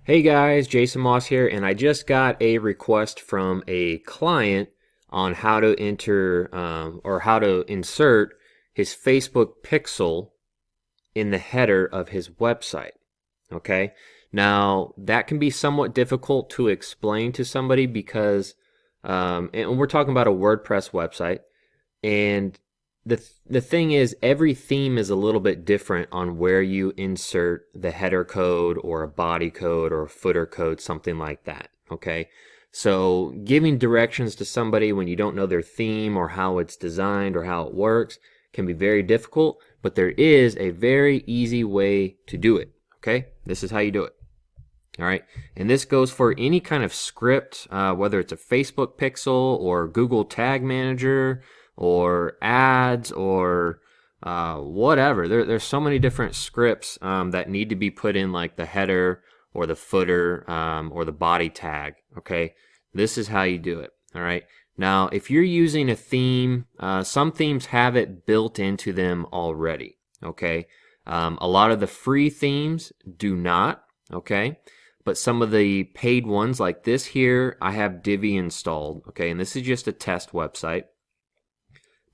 Hey guys, Jason Moss here, and I just got a request from a client on how to enter or how to insert his Facebook pixel in the header of his website. Okay, now that can be somewhat difficult to explain to somebody because, and we're talking about a WordPress website, and the thing is, every theme is a little bit different on where you insert the header code or a body code or a footer code, something like that. Okay, so giving directions to somebody when you don't know their theme or how it's designed or how it works can be very difficult, but there is a very easy way to do it. Okay, this is how you do it. All right, and this goes for any kind of script, whether it's a Facebook pixel or Google Tag Manager or ads or whatever. There's so many different scripts that need to be put in, like the header or the footer or the body tag. Okay, this is how you do it. All right, now if you're using a theme, some themes have it built into them already. Okay, a lot of the free themes do not. Okay, but some of the paid ones, like this here, I have Divi installed. Okay, and this is just a test website.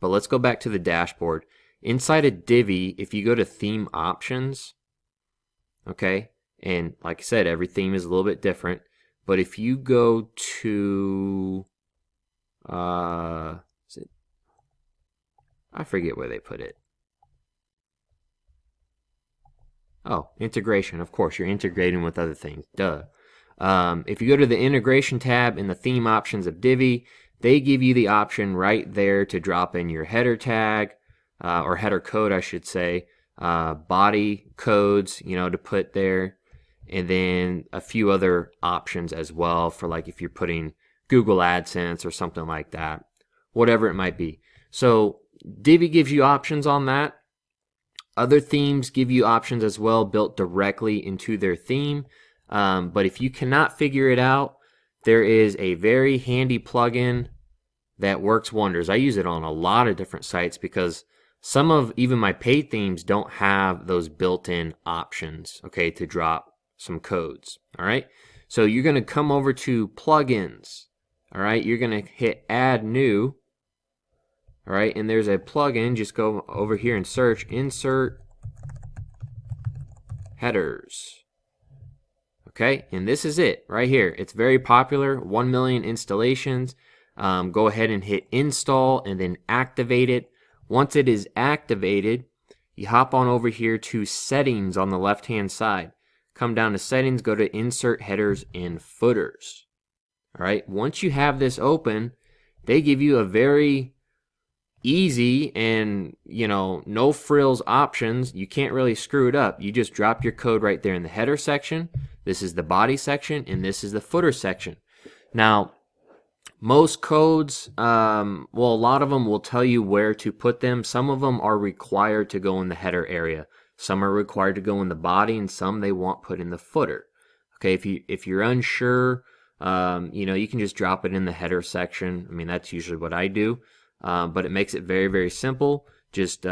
But let's go back to the dashboard. Inside of Divi, if you go to theme options, okay, and like I said, every theme is a little bit different. But if you go to, I forget where they put it. Oh, integration. Of course, you're integrating with other things. Duh. If you go to the integration tab in the theme options of Divi, they give you the option right there to drop in your header tag, or header code, I should say, body codes, to put there, and then a few other options as well for, like, if you're putting Google AdSense or something like that, whatever it might be. So Divi gives you options on that. Other themes give you options as well built directly into their theme. But if you cannot figure it out, there is a very handy plugin that works wonders. I use it on a lot of different sites because some of even my paid themes don't have those built-in options, okay, to drop some codes. All right, so you're going to come over to plugins. All right, you're going to hit add new. All right, and there's a plugin. Just go over here and search insert headers. Okay, and this is it right here. It's very popular, 1 million installations. Go ahead and hit install and then activate it. Once it is activated, you hop on over here to settings on the left hand side. Come down to settings, go to insert headers and footers. All right, once you have this open, they give you a very easy and no frills options. You can't really screw it up. You just drop your code right there in the header section. This is the body section, and this is the footer section. Now, most codes, well, a lot of them will tell you where to put them. Some of them are required to go in the header area. Some are required to go in the body, and some they want put in the footer. Okay, if you're unsure, you can just drop it in the header section. I mean, that's usually what I do. But it makes it very, very simple. Just,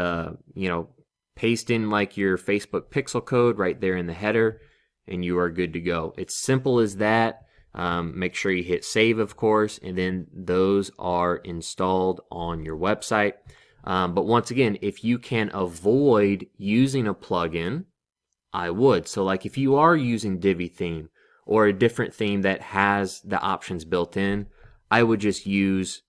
paste in like your Facebook pixel code right there in the header, and you are good to go. It's simple as that. Make sure you hit save, of course, and then those are installed on your website. But once again, if you can avoid using a plugin, I would. So like if you are using Divi theme or a different theme that has the options built in, I would just use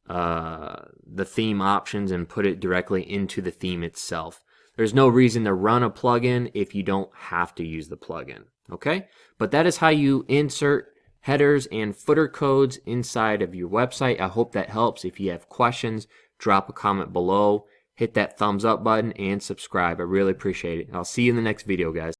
the theme options and put it directly into the theme itself. There's no reason to run a plugin if you don't have to use the plugin. Okay, but that is how you insert headers and footer codes inside of your website. I hope that helps. If you have questions, drop a comment below, hit that thumbs up button, and subscribe. I really appreciate it. I'll see you in the next video, guys.